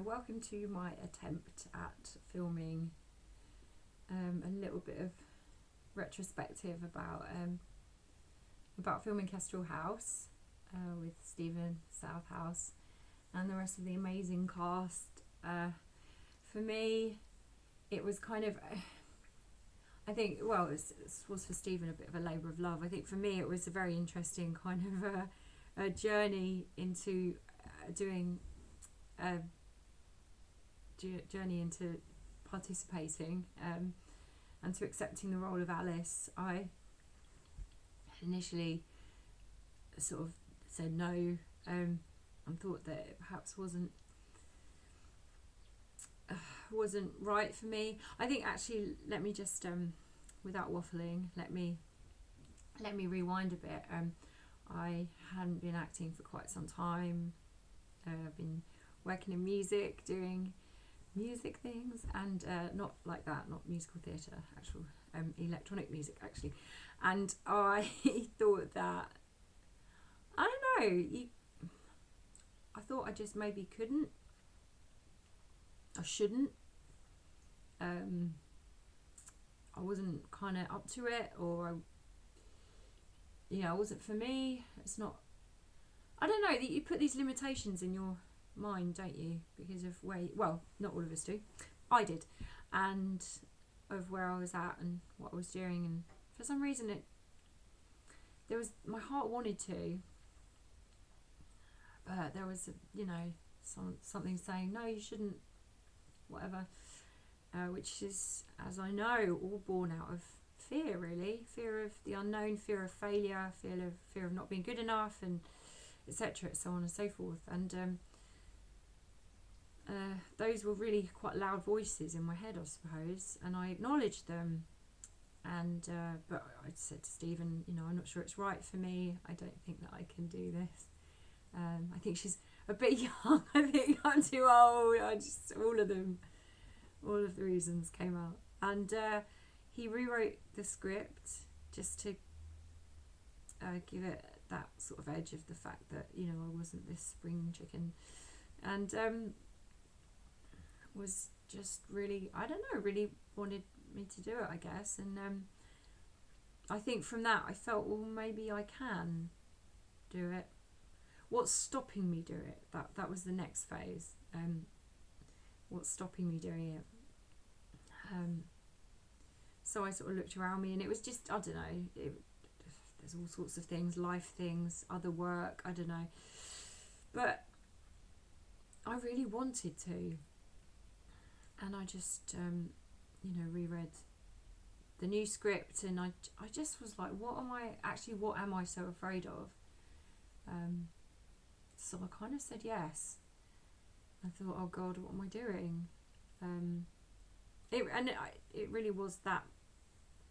Welcome to my attempt at filming a little bit of retrospective about filming Kestrel House with Stephen Southhouse and the rest of the amazing cast. For me, it was kind of, I think, well, it was for Stephen a bit of a labour of love. I think for me it was a very interesting kind of a journey into doing a journey into participating and to accepting the role of Alice. I initially sort of said no and thought that it perhaps wasn't right for me. I think actually, let me just without waffling, let me rewind a bit. I hadn't been acting for quite some time. I've been working in music, doing music things, and not like that, not musical theatre, actual electronic music actually. And I thought that, I don't know, I thought I just maybe couldn't, I shouldn't, I wasn't kind of up to it, or it wasn't for me. It's not, I don't know, that you put these limitations in your mind, don't you, because of well, not all of us do, I did, and of where I was at and what I was doing, and for some reason my heart wanted to, but there was something saying no, you shouldn't, whatever, which is, as I know, all born out of fear, really, fear of the unknown, fear of failure, fear of not being good enough, and etc., so on and so forth. And those were really quite loud voices in my head, I suppose, and I acknowledged them. And but I said to Stephen, I'm not sure it's right for me. I don't think that I can do this. I think she's a bit young. I think I'm too old. All of the reasons came out. And he rewrote the script just to give it that sort of edge of the fact that, I wasn't this spring chicken. And was just really, I don't know, really wanted me to do it, I guess. And I think from that I felt, well, maybe I can do it. What's stopping me do it? That was the next phase. What's stopping me doing it? So I sort of looked around me, and it was just, I don't know, there's all sorts of things, life things, other work, I don't know. But I really wanted to. And I just, reread the new script, and I just was like, what am I so afraid of? So I kind of said yes. I thought, oh God, what am I doing? It really was that,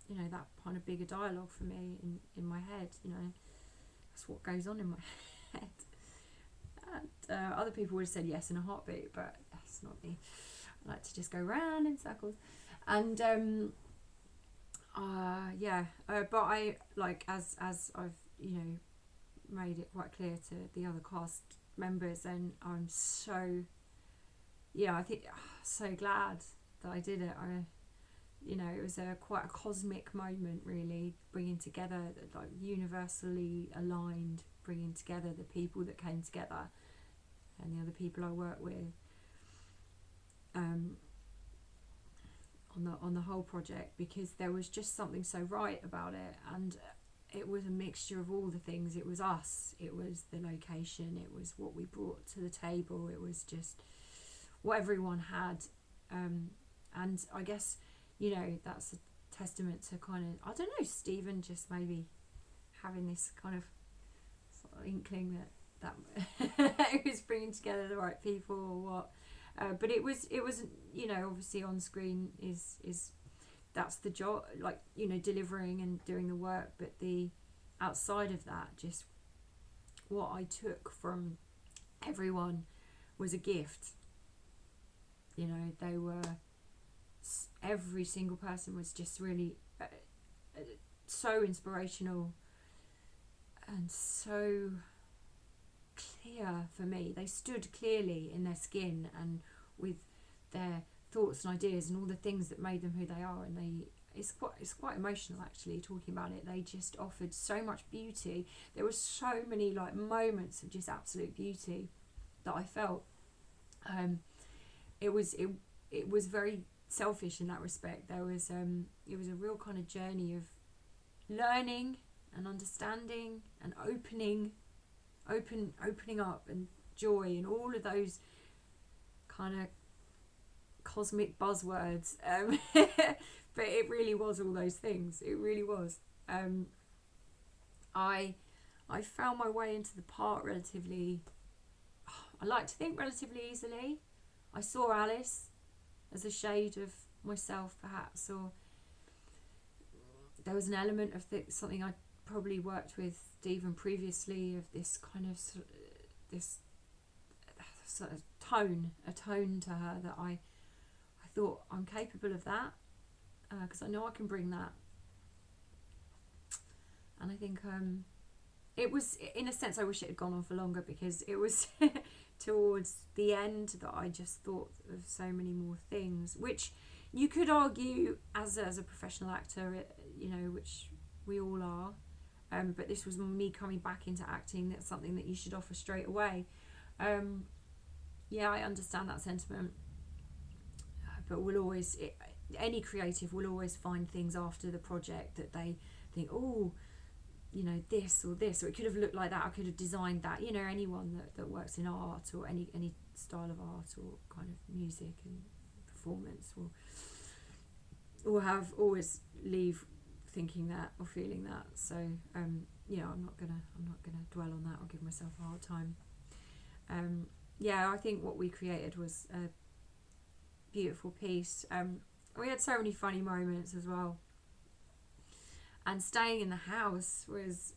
that kind of bigger dialogue for me in my head. That's what goes on in my head. And other people would have said yes in a heartbeat, but that's not me. I like to just go round in circles. And but I, like, as I've made it quite clear to the other cast members, and I'm so, I think, so glad that I did it. It was quite a cosmic moment, really, bringing together, like, universally aligned, bringing together the people that came together and the other people I work with on the whole project, because there was just something so right about it. And it was a mixture of all the things. It was us, it was the location, it was what we brought to the table, it was just what everyone had. And I guess, that's a testament to kind of, I don't know, Stephen just maybe having this kind of sort of inkling that it was bringing together the right people, or what. But it was obviously on screen is that's the job, like, delivering and doing the work. But the outside of that, just what I took from everyone was a gift. They were, every single person was just really so inspirational and so clear for me. They stood clearly in their skin and with their thoughts and ideas and all the things that made them who they are. And it's quite emotional actually talking about it. They just offered so much beauty. There were so many like moments of just absolute beauty that I felt. It was very selfish in that respect. It was a real kind of journey of learning and understanding and opening up, and joy, and all of those kind of cosmic buzzwords. But it really was all those things. It really was. I found my way into the part relatively, I like to think relatively easily. I saw Alice as a shade of myself perhaps, or there was an element of something I probably worked with even previously, of this kind of this sort of a tone to her that I thought, I'm capable of that, because I know I can bring that. And I think it was, in a sense, I wish it had gone on for longer, because it was towards the end that I just thought of so many more things, which you could argue as a professional actor, which we all are. But this was me coming back into acting. That's something that you should offer straight away. Yeah, I understand that sentiment. But any creative will always find things after the project that they think, oh, this or this, or it could have looked like that, I could have designed that. Anyone that works in art, or any style of art, or kind of music and performance, will always leave thinking that or feeling that. So I'm not gonna dwell on that or give myself a hard time. I think what we created was a beautiful piece. We had so many funny moments as well, and staying in the house was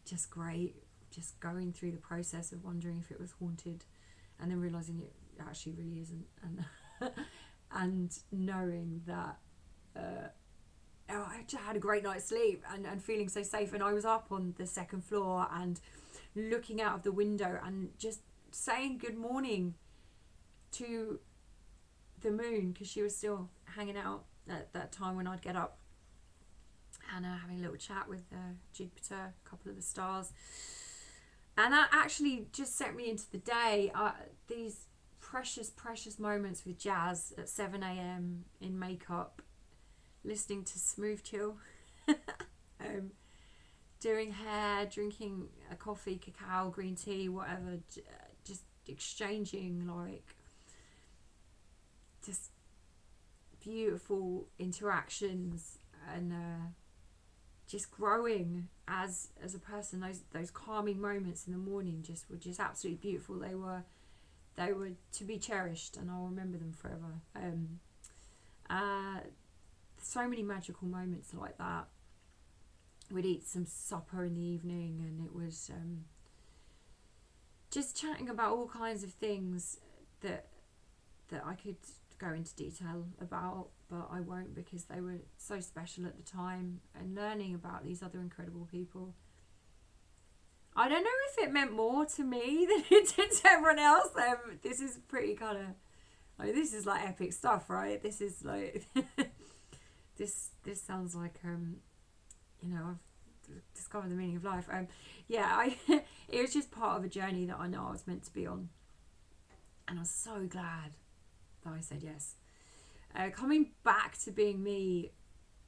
just great. Just going through the process of wondering if it was haunted, and then realizing it actually really isn't, and and knowing that I just had a great night's sleep, and feeling so safe. And I was up on the second floor and looking out of the window and just saying good morning to the moon, because she was still hanging out at that time when I'd get up, and having a little chat with Jupiter, a couple of the stars. And that actually just set me into the day. These precious moments with jazz at 7 a.m. in makeup, listening to smooth chill, doing hair, drinking a coffee, cacao, green tea, whatever, just exchanging like just beautiful interactions, and just growing as a person. Those calming moments in the morning were just absolutely beautiful. They were to be cherished, and I'll remember them forever. So many magical moments like that. We'd eat some supper in the evening, and it was just chatting about all kinds of things that I could go into detail about, but I won't, because they were so special at the time, and learning about these other incredible people. I don't know if it meant more to me than it did to everyone else. This is pretty kind of, this is like epic stuff, right? This is like this sounds like I've discovered the meaning of life. It was just part of a journey that I know I was meant to be on, and I was so glad that I said yes. Coming back to being me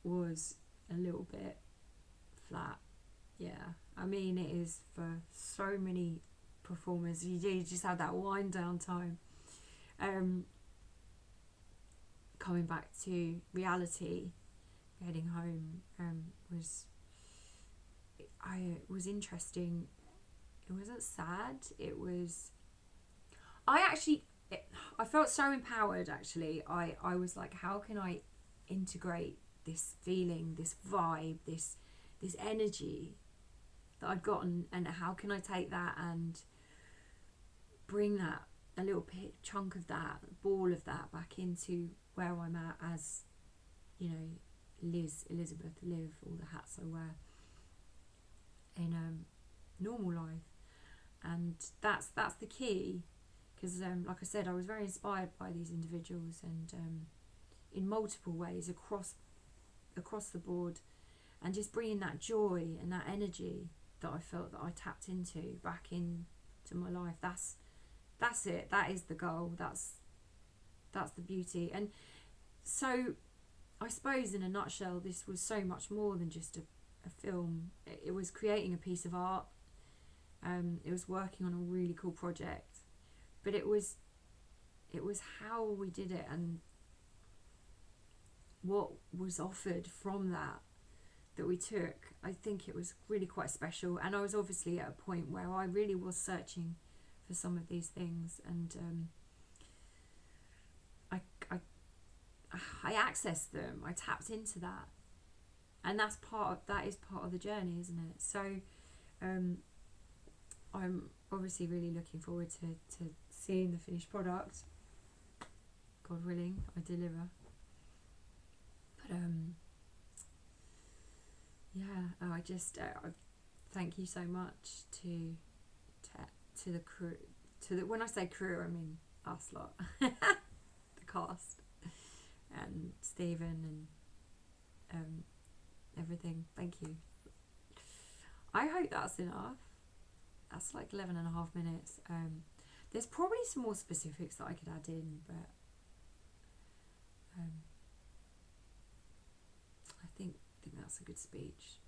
was a little bit flat. Yeah, I mean, it is for so many performers. You just have that wind down time. Coming back to reality, heading home, was interesting. It wasn't sad. It was. I felt so empowered. Actually, I was like, how can I integrate this feeling, this vibe, this energy that I'd gotten, and how can I take that and bring that, a little chunk of that, ball of that, back into where I'm at as, Elizabeth, Liv, all the hats I wear in normal life. And that's the key, because like I said, I was very inspired by these individuals, and in multiple ways across the board, and just bringing that joy and that energy that I felt that I tapped into back into my life. That's it. That is the goal. That's the beauty. And so I suppose in a nutshell, this was so much more than just a film. It was creating a piece of art. It was working on a really cool project, but it was how we did it and what was offered from that we took. I think it was really quite special, and I was obviously at a point where I really was searching for some of these things, and I accessed them. I tapped into that, and that is part of the journey, isn't it? So I'm obviously really looking forward to seeing the finished product. God willing, I deliver. But I just thank you so much to the crew. When I say crew, I mean us lot, the cast, and Stephen and everything. Thank you. I hope that's enough. That's like 11.5 minutes. There's probably some more specifics that I could add in, but I think that's a good speech.